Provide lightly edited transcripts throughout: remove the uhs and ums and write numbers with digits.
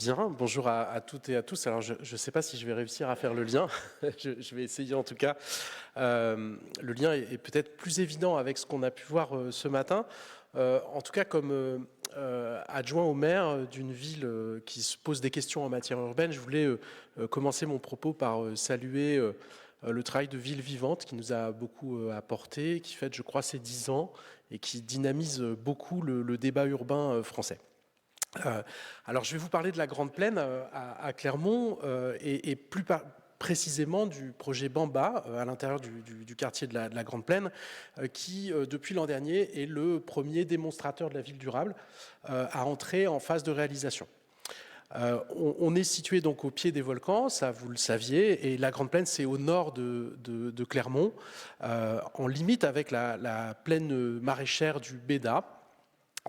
Bien, bonjour à toutes et à tous. Alors, je ne sais pas si je vais réussir à faire le lien. Je vais essayer en tout cas. Le lien est peut-être plus évident avec ce qu'on a pu voir ce matin. En tout cas, comme adjoint au maire d'une ville qui se pose des questions en matière urbaine, je voulais commencer mon propos par saluer le travail de Ville Vivante qui nous a beaucoup apporté, qui fête, je crois, ses 10 ans et qui dynamise beaucoup le débat urbain français. Alors, je vais vous parler de la Grande Plaine à Clermont et plus précisément du projet Bamba à l'intérieur du quartier de la Grande Plaine qui, depuis l'an dernier, est le premier démonstrateur de la ville durable à entrer en phase de réalisation. On est situé donc au pied des volcans, ça vous le saviez, et la Grande Plaine c'est au nord de Clermont, en limite avec la plaine maraîchère du Béda,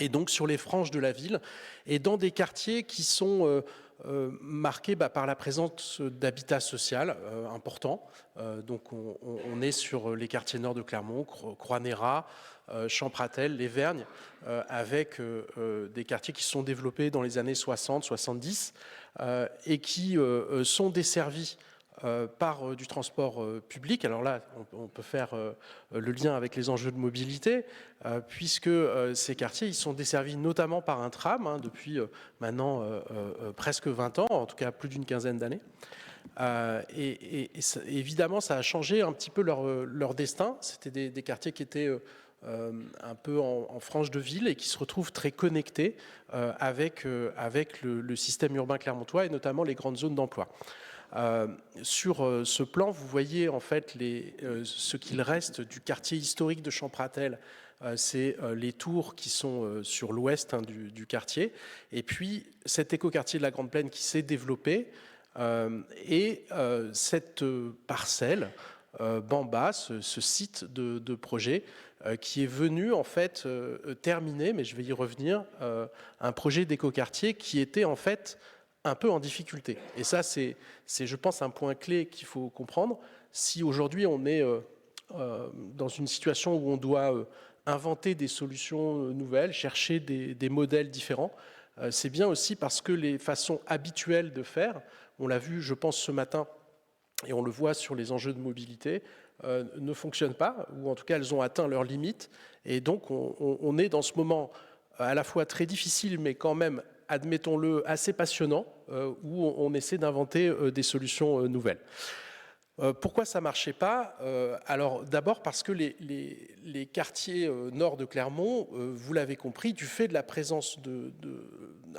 et donc sur les franges de la ville, et dans des quartiers qui sont marqués par la présence d'habitat social important. Donc on est sur les quartiers nord de Clermont, Croix-Néra, Champratel, Les Vergnes, avec des quartiers qui sont développés dans les années 60-70 et qui sont desservis par du transport public. Alors là, on peut faire le lien avec les enjeux de mobilité, puisque ces quartiers ils sont desservis notamment par un tram depuis maintenant presque 20 ans, en tout cas plus d'une quinzaine d'années. Évidemment, ça a changé un petit peu leur destin. C'était des quartiers qui étaient un peu en frange de ville et qui se retrouvent très connectés avec le système urbain clermontois et notamment les grandes zones d'emploi. Sur ce plan, vous voyez en fait ce qu'il reste du quartier historique de Champratel. C'est les tours qui sont sur l'ouest du quartier. Et puis cet écoquartier de la Grande Plaine qui s'est développé. Et cette parcelle, Bamba, ce site de projet, qui est venu en fait terminer, mais je vais y revenir, un projet d'écoquartier qui était en fait un peu en difficulté. Et ça, c'est je pense, un point clé qu'il faut comprendre. Si aujourd'hui on est dans une situation où on doit inventer des solutions nouvelles, chercher des modèles différents, c'est bien aussi parce que les façons habituelles de faire, on l'a vu, je pense, ce matin, et on le voit sur les enjeux de mobilité, ne fonctionnent pas, ou en tout cas elles ont atteint leurs limites. Et donc on est dans ce moment à la fois très difficile, mais quand même, admettons-le, assez passionnant, où on essaie d'inventer des solutions nouvelles. Pourquoi ça ne marchait pas? Alors d'abord parce que les quartiers nord de Clermont, vous l'avez compris, du fait de la présence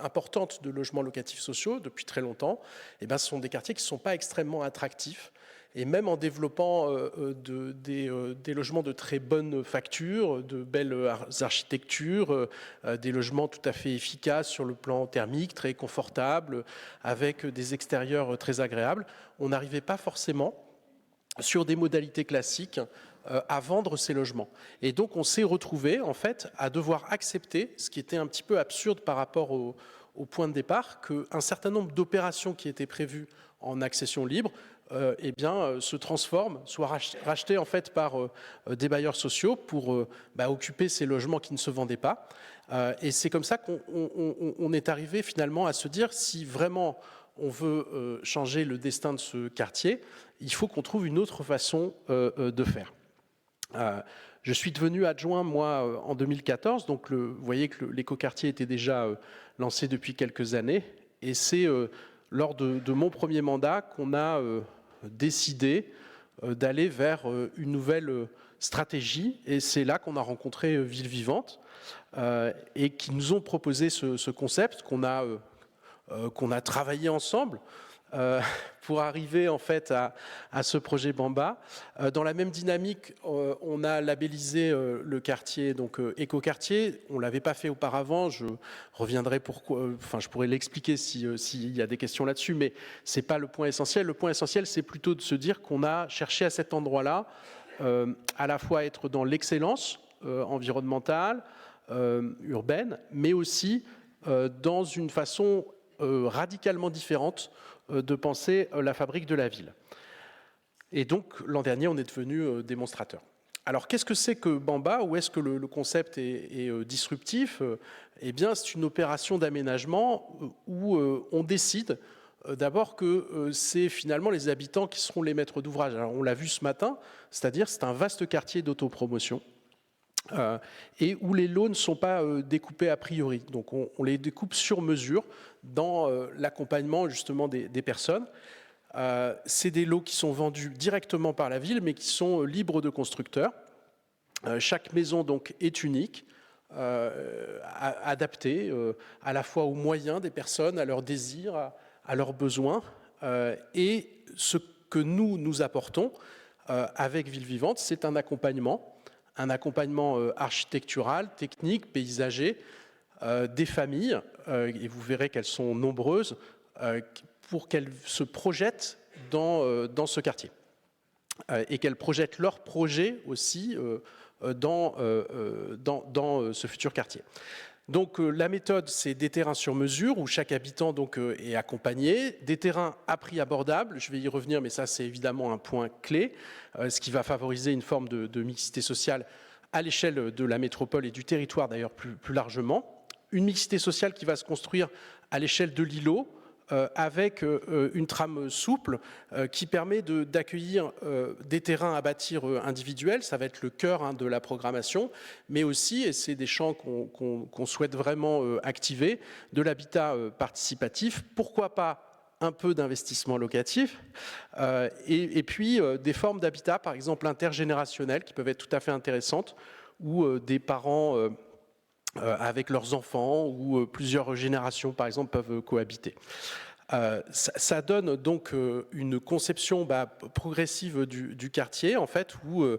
importante de logements locatifs sociaux depuis très longtemps, eh ben, ce sont des quartiers qui ne sont pas extrêmement attractifs. Et même en développant des logements de très bonne facture, de belles architectures, des logements tout à fait efficaces sur le plan thermique, très confortables, avec des extérieurs très agréables, on n'arrivait pas forcément sur des modalités classiques à vendre ces logements. Et donc on s'est retrouvé en fait à devoir accepter, ce qui était un petit peu absurde par rapport au point de départ, qu'un certain nombre d'opérations qui étaient prévues en accession libre eh bien, se transforment, soient rachetées en fait par des bailleurs sociaux pour occuper ces logements qui ne se vendaient pas. Et c'est comme ça qu'on est arrivé finalement à se dire si vraiment on veut changer le destin de ce quartier, il faut qu'on trouve une autre façon de faire. Je suis devenu adjoint, moi, en 2014, donc vous voyez que l'écoquartier était déjà lancé depuis quelques années, et c'est lors de mon premier mandat qu'on a décidé d'aller vers une nouvelle stratégie, et c'est là qu'on a rencontré Ville Vivante, et qui nous ont proposé ce concept qu'on a travaillé ensemble pour arriver en fait à ce projet Bamba. Dans la même dynamique, on a labellisé le quartier, donc écoquartier. On ne l'avait pas fait auparavant, je reviendrai pourquoi, enfin je pourrais l'expliquer s'il y a des questions là-dessus, mais ce n'est pas le point essentiel. Le point essentiel, c'est plutôt de se dire qu'on a cherché à cet endroit-là à la fois être dans l'excellence environnementale, urbaine, mais aussi dans une façon radicalement différente de penser la fabrique de la ville. Et donc, l'an dernier, on est devenu démonstrateur. Alors, qu'est-ce que c'est que Bamba? Où est-ce que le concept est disruptif? Eh bien, c'est une opération d'aménagement où on décide d'abord que c'est finalement les habitants qui seront les maîtres d'ouvrage. Alors, on l'a vu ce matin, c'est-à-dire c'est un vaste quartier d'autopromotion et où les lots ne sont pas découpés a priori. Donc, on les découpe sur mesure dans l'accompagnement justement des personnes. C'est des lots qui sont vendus directement par la ville, mais qui sont libres de constructeurs. Chaque maison donc est unique, adaptée à la fois aux moyens des personnes, à leurs désirs, à leurs besoins. Et ce que nous apportons avec Ville Vivante, c'est un accompagnement architectural, technique, paysager, des familles, et vous verrez qu'elles sont nombreuses, pour qu'elles se projettent dans ce quartier et qu'elles projettent leurs projets aussi dans ce futur quartier. Donc la méthode, c'est des terrains sur mesure où chaque habitant donc, est accompagné, des terrains à prix abordable, je vais y revenir, mais ça c'est évidemment un point clé, ce qui va favoriser une forme de mixité sociale à l'échelle de la métropole et du territoire d'ailleurs plus largement. Une mixité sociale qui va se construire à l'échelle de l'îlot, avec une trame souple qui permet d'accueillir des terrains à bâtir individuels, ça va être le cœur de la programmation, mais aussi, et c'est des champs qu'on souhaite vraiment activer, de l'habitat participatif, pourquoi pas un peu d'investissement locatif, et puis des formes d'habitat, par exemple intergénérationnelles, qui peuvent être tout à fait intéressantes, où des parents avec leurs enfants ou plusieurs générations, par exemple, peuvent cohabiter. Ça donne donc une conception progressive du quartier, en fait, où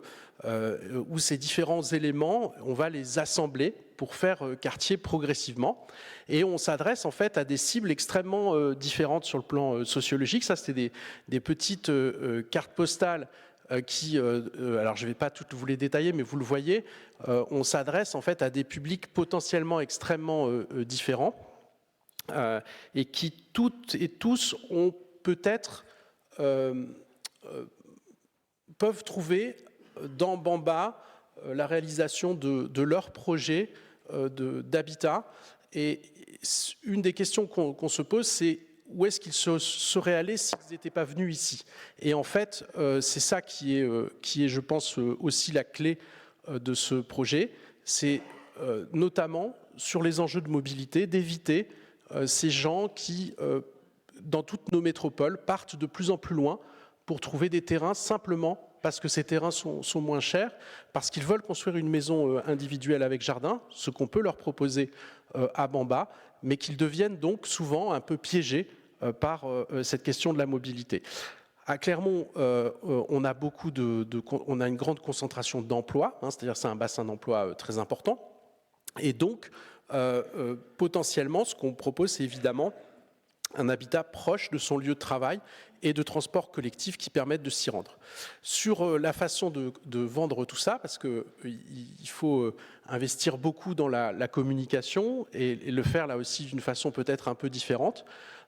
ces différents éléments, on va les assembler pour faire quartier progressivement. Et on s'adresse en fait à des cibles extrêmement différentes sur le plan sociologique. Ça, c'était des petites cartes postales qui, alors je ne vais pas toutes vous les détailler, mais vous le voyez, on s'adresse en fait à des publics potentiellement extrêmement différents et qui toutes et tous ont peut-être peuvent trouver dans Bamba la réalisation de leur projet d'habitat. Et une des questions qu'on se pose, c'est où est-ce qu'ils seraient allés s'ils n'étaient pas venus ici? Et en fait, c'est ça qui est, je pense, aussi la clé de ce projet. C'est notamment sur les enjeux de mobilité, d'éviter ces gens qui, dans toutes nos métropoles, partent de plus en plus loin pour trouver des terrains simplement parce que ces terrains sont moins chers, parce qu'ils veulent construire une maison individuelle avec jardin, ce qu'on peut leur proposer à Bamba, mais qu'ils deviennent donc souvent un peu piégés par cette question de la mobilité. À Clermont, on a on a une grande concentration d'emplois, c'est-à-dire c'est un bassin d'emploi très important, et donc potentiellement, ce qu'on propose, c'est évidemment un habitat proche de son lieu de travail et de transport collectif qui permettent de s'y rendre. Sur la façon de vendre tout ça, parce qu'il faut investir beaucoup dans la communication et le faire là aussi d'une façon peut-être un peu différente,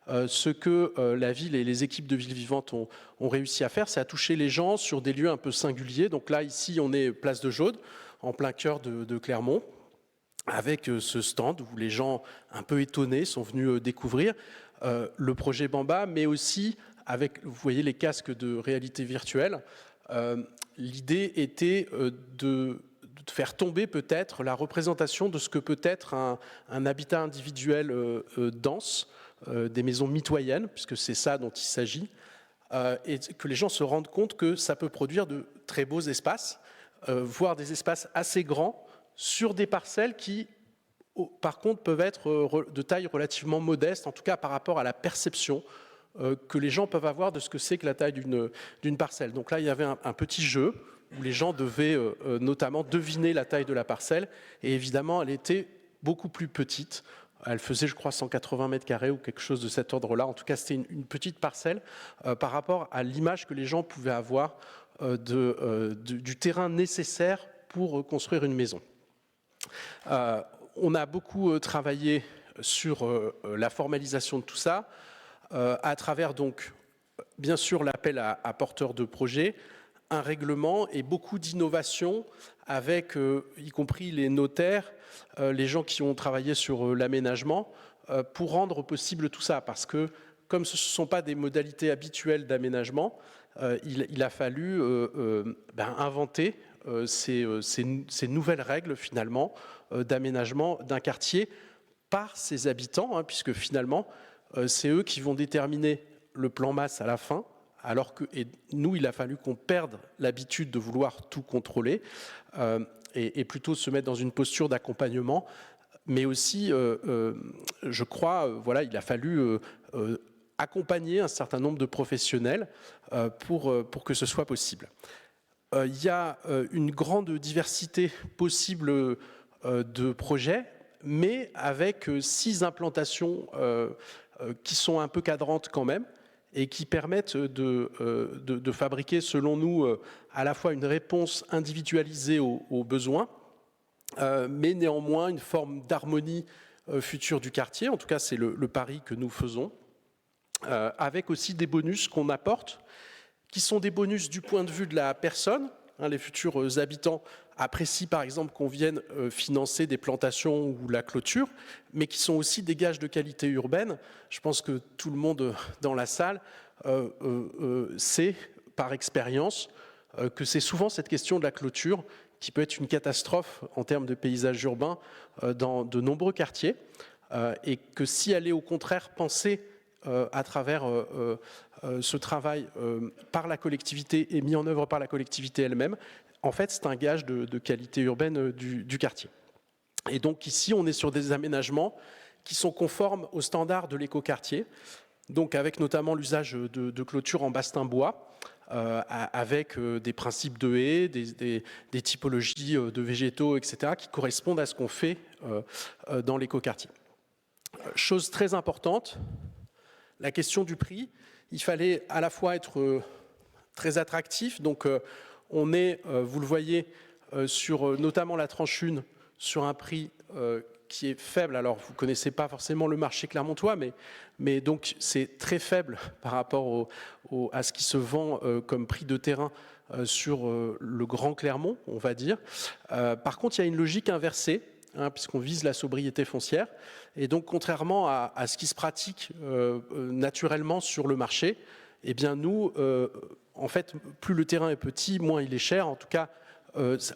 ce que la ville et les équipes de Ville Vivante ont réussi à faire, c'est à toucher les gens sur des lieux un peu singuliers. Donc là, ici, on est place de Jaude, en plein cœur de Clermont, avec ce stand où les gens un peu étonnés sont venus découvrir le projet Bamba, mais aussi avec, vous voyez, les casques de réalité virtuelle. L'idée était de faire tomber peut-être la représentation de ce que peut être un habitat individuel dense, des maisons mitoyennes, puisque c'est ça dont il s'agit, et que les gens se rendent compte que ça peut produire de très beaux espaces, voire des espaces assez grands, sur des parcelles qui, par contre, peuvent être de taille relativement modeste, en tout cas par rapport à la perception que les gens peuvent avoir de ce que c'est que la taille d'une parcelle. Donc là, il y avait un petit jeu où les gens devaient notamment deviner la taille de la parcelle, et évidemment, elle était beaucoup plus petite. Elle faisait, je crois, 180 mètres carrés ou quelque chose de cet ordre-là. En tout cas, c'était une petite parcelle par rapport à l'image que les gens pouvaient avoir du terrain nécessaire pour construire une maison. On a beaucoup travaillé sur la formalisation de tout ça, à travers donc, bien sûr, l'appel à porteurs de projets, un règlement et beaucoup d'innovations avec, y compris les notaires, les gens qui ont travaillé sur l'aménagement, pour rendre possible tout ça. Parce que comme ce ne sont pas des modalités habituelles d'aménagement, il a fallu inventer ces nouvelles règles finalement d'aménagement d'un quartier par ses habitants, puisque finalement c'est eux qui vont déterminer le plan masse à la fin, alors que nous il a fallu qu'on perde l'habitude de vouloir tout contrôler et plutôt se mettre dans une posture d'accompagnement, mais aussi je crois voilà, il a fallu accompagner un certain nombre de professionnels pour que ce soit possible. Il y a une grande diversité possible de projets, mais avec 6 implantations qui sont un peu cadrantes quand même et qui permettent de fabriquer, selon nous, à la fois une réponse individualisée aux besoins, mais néanmoins une forme d'harmonie future du quartier. En tout cas, c'est le pari que nous faisons, avec aussi des bonus qu'on apporte, qui sont des bonus du point de vue de la personne. Les futurs habitants apprécient par exemple qu'on vienne financer des plantations ou la clôture, mais qui sont aussi des gages de qualité urbaine. Je pense que tout le monde dans la salle sait par expérience que c'est souvent cette question de la clôture qui peut être une catastrophe en termes de paysage urbain dans de nombreux quartiers, et que si elle est au contraire pensée à travers ce travail par la collectivité et mis en œuvre par la collectivité elle-même, en fait, c'est un gage de qualité urbaine du quartier. Et donc ici, on est sur des aménagements qui sont conformes aux standards de l'écoquartier, donc avec notamment l'usage de clôtures en bastin-bois, avec des principes de haies, des typologies de végétaux, etc., qui correspondent à ce qu'on fait dans l'écoquartier. Chose très importante, la question du prix. Il fallait à la fois être très attractif, donc on est, vous le voyez, sur notamment la tranche 1, sur un prix qui est faible. Alors vous ne connaissez pas forcément le marché clermontois, mais donc c'est très faible par rapport à ce qui se vend comme prix de terrain sur le Grand Clermont, on va dire. Par contre, il y a une logique inversée, puisqu'on vise la sobriété foncière. Et donc, contrairement à ce qui se pratique naturellement sur le marché, eh bien nous, en fait, plus le terrain est petit, moins il est cher, en tout cas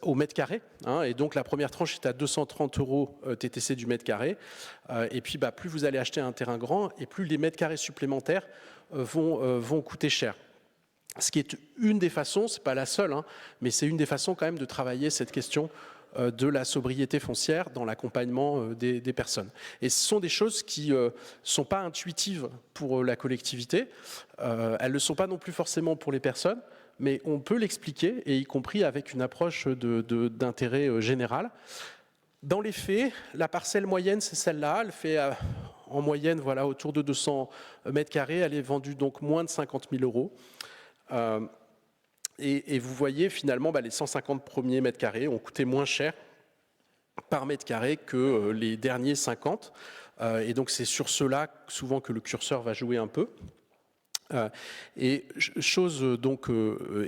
au mètre carré. Et donc, la première tranche est à 230 € TTC du mètre carré. Et puis, plus vous allez acheter un terrain grand, et plus les mètres carrés supplémentaires vont coûter cher. Ce qui est une des façons, c'est pas la seule, mais c'est une des façons quand même de travailler cette question de la sobriété foncière dans l'accompagnement des personnes. Et ce sont des choses qui ne sont pas intuitives pour la collectivité, elles ne le sont pas non plus forcément pour les personnes, mais on peut l'expliquer, et y compris avec une approche d'intérêt général. Dans les faits, la parcelle moyenne, c'est celle-là, elle fait en moyenne voilà, autour de 200 mètres carrés, elle est vendue donc moins de 50 000 €. Et vous voyez finalement les 150 premiers mètres carrés ont coûté moins cher par mètre carré que les derniers 50. Et donc c'est sur cela souvent que le curseur va jouer un peu. Et chose donc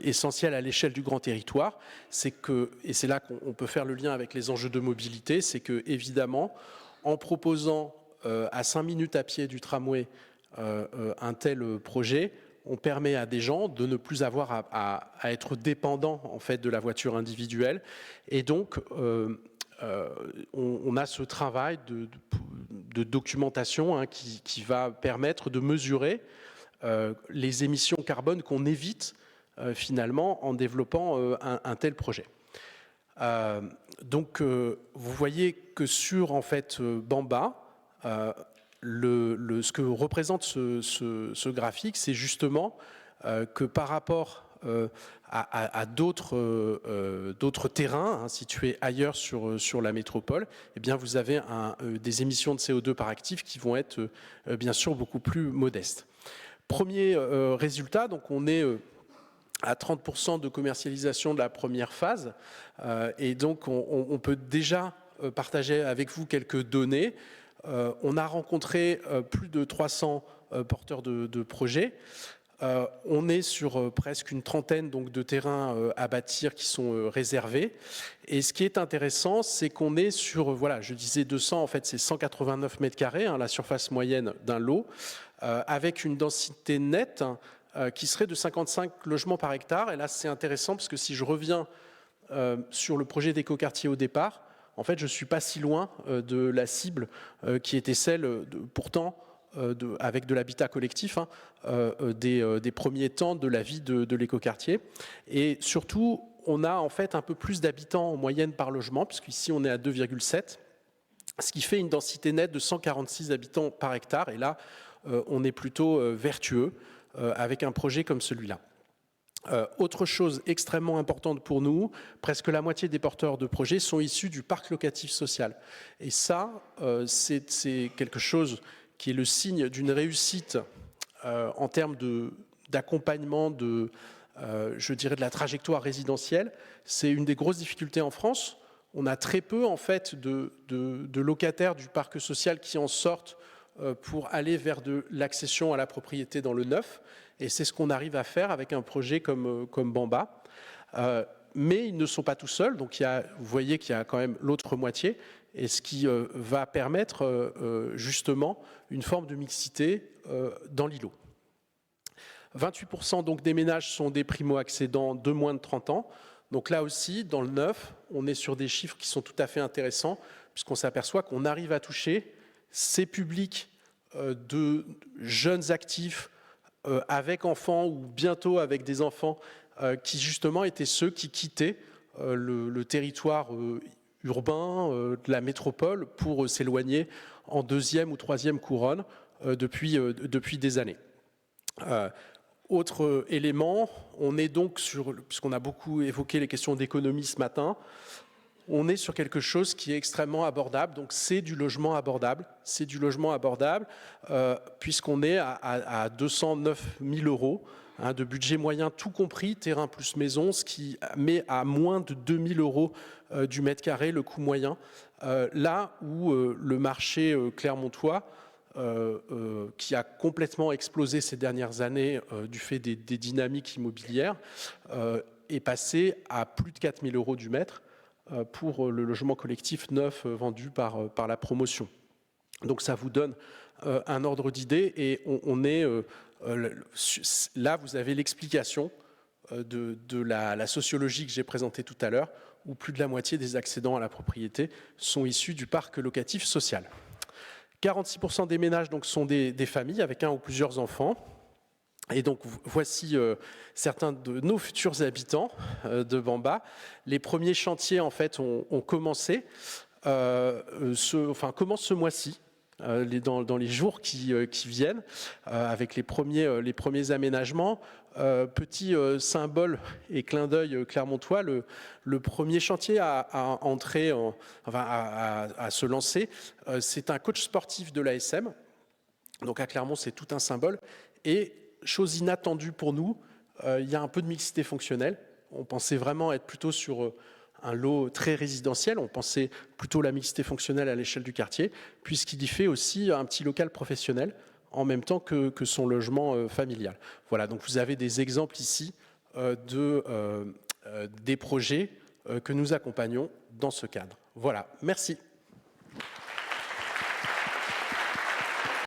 essentielle à l'échelle du grand territoire, c'est que, et c'est là qu'on peut faire le lien avec les enjeux de mobilité, c'est que évidemment en proposant à 5 minutes à pied du tramway un tel projet, on permet à des gens de ne plus avoir à être dépendants en fait de la voiture individuelle, et donc on a ce travail de documentation qui va permettre de mesurer les émissions carbone qu'on évite finalement en développant un tel projet. Donc vous voyez que sur en fait Bamba, ce que représente ce graphique, c'est justement que par rapport à d'autres terrains situés ailleurs sur la métropole, eh bien vous avez des émissions de CO2 par actif qui vont être bien sûr beaucoup plus modestes. Premier résultat, donc on est à 30% de commercialisation de la première phase, et donc on peut déjà partager avec vous quelques données. On a rencontré plus de 300 porteurs de projets. On est sur presque une trentaine donc, de terrains à bâtir qui sont réservés. Et ce qui est intéressant, c'est qu'on est sur, voilà, je disais 200, en fait c'est 189 mètres carrés, hein, la surface moyenne d'un lot, avec une densité nette qui serait de 55 logements par hectare. Et là c'est intéressant parce que si je reviens sur le projet d'écoquartier au départ, en fait je ne suis pas si loin de la cible qui était celle, pourtant, avec de l'habitat collectif, hein, des premiers temps de la vie de l'écoquartier. Et surtout, on a en fait un peu plus d'habitants en moyenne par logement, puisqu'ici on est à 2,7, ce qui fait une densité nette de 146 habitants par hectare. Et là, on est plutôt vertueux avec un projet comme celui-là. Autre chose extrêmement importante pour nous, presque la moitié des porteurs de projets sont issus du parc locatif social. Et ça, c'est quelque chose qui est le signe d'une réussite en termes d'accompagnement je dirais de la trajectoire résidentielle. C'est une des grosses difficultés en France. On a très peu en fait de locataires du parc social qui en sortent pour aller vers de l'accession à la propriété dans le neuf. Et c'est ce qu'on arrive à faire avec un projet comme Bamba. Mais ils ne sont pas tout seuls, donc vous voyez qu'il y a quand même l'autre moitié, et ce qui va permettre justement une forme de mixité dans l'îlot. 28% donc des ménages sont des primo-accédants de moins de 30 ans. Donc là aussi, dans le neuf, on est sur des chiffres qui sont tout à fait intéressants, puisqu'on s'aperçoit qu'on arrive à toucher ces publics de jeunes actifs avec enfants ou bientôt avec des enfants qui justement étaient ceux qui quittaient le territoire urbain de la métropole pour s'éloigner en deuxième ou troisième couronne depuis des années. Autre élément, on est donc sur, puisqu'on a beaucoup évoqué les questions d'économie ce matin, on est sur quelque chose qui est extrêmement abordable, donc c'est du logement abordable. C'est du logement abordable puisqu'on est à 209 000 euros hein, de budget moyen tout compris, terrain plus maison, ce qui met à moins de 2 000 euros du mètre carré le coût moyen. Là où le marché clermontois, qui a complètement explosé ces dernières années du fait des dynamiques immobilières, est passé à plus de 4 000 euros du mètre pour le logement collectif neuf vendu par la promotion. Donc ça vous donne un ordre d'idée et on est là, vous avez l'explication de la sociologie que j'ai présentée tout à l'heure, où plus de la moitié des accédants à la propriété sont issus du parc locatif social. 46% des ménages donc, sont des familles avec un ou plusieurs enfants. Et donc, voici certains de nos futurs habitants de Bamba. Les premiers chantiers, en fait, ont commencé, commencent ce mois-ci, dans les jours qui viennent, avec les premiers aménagements. Petit symbole et clin d'œil clermontois, le premier chantier à entrer, à se lancer, c'est un coach sportif de l'ASM. Donc à Clermont, c'est tout un symbole. Et chose inattendue pour nous, il y a un peu de mixité fonctionnelle. On pensait vraiment être plutôt sur un lot très résidentiel. On pensait plutôt la mixité fonctionnelle à l'échelle du quartier, puisqu'il y fait aussi un petit local professionnel en même temps que son logement familial. Voilà, donc vous avez des exemples ici des projets que nous accompagnons dans ce cadre. Voilà, merci.